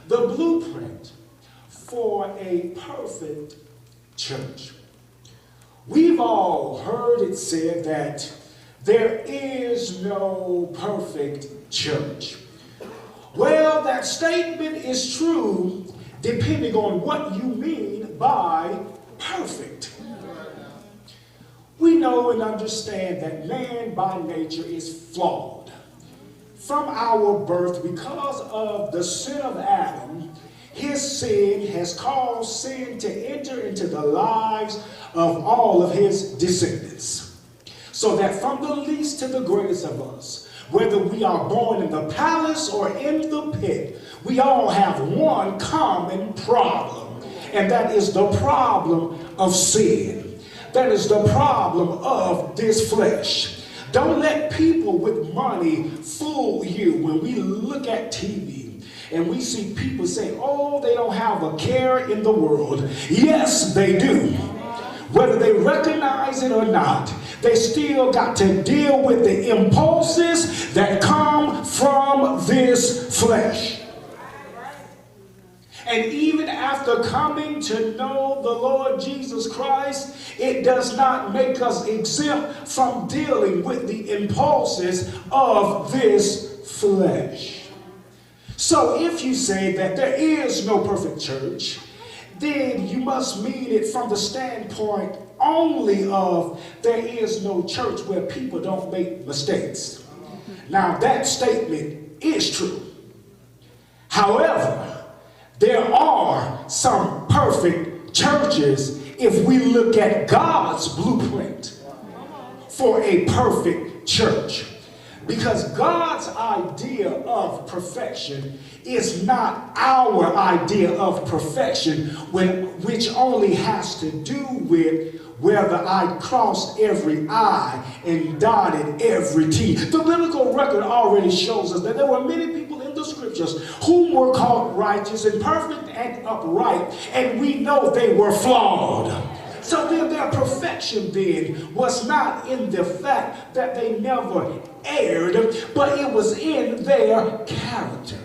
the blueprint for a perfect church. We've all heard it said that there is no perfect church. Well, that statement is true depending on what you mean by perfect. We know and understand that man by nature is flawed. From our birth, because of the sin of Adam, his sin has caused sin to enter into the lives of all of his descendants. So that from the least to the greatest of us, whether we are born in the palace or in the pit, we all have one common problem, and that is the problem of sin. That is the problem of this flesh. Don't let people with money fool you. When we look at TV and we see people say, oh, they don't have a care in the world. Yes, they do. Whether they recognize it or not, they still got to deal with the impulses that come from this flesh. And even after coming to know the Lord Jesus Christ, it does not make us exempt from dealing with the impulses of this flesh. So if you say that there is no perfect church, then you must mean it from the standpoint only of there is no church where people don't make mistakes. Now that statement is true. However, there are some perfect churches if we look at God's blueprint for a perfect church. Because God's idea of perfection is not our idea of perfection, which only has to do with whether I crossed every I and dotted every T. The biblical record already shows us that there were many people in the scriptures who were called righteous and perfect and upright, and we know they were flawed. So then their perfection then was not in the fact that they never erred, but it was in their character.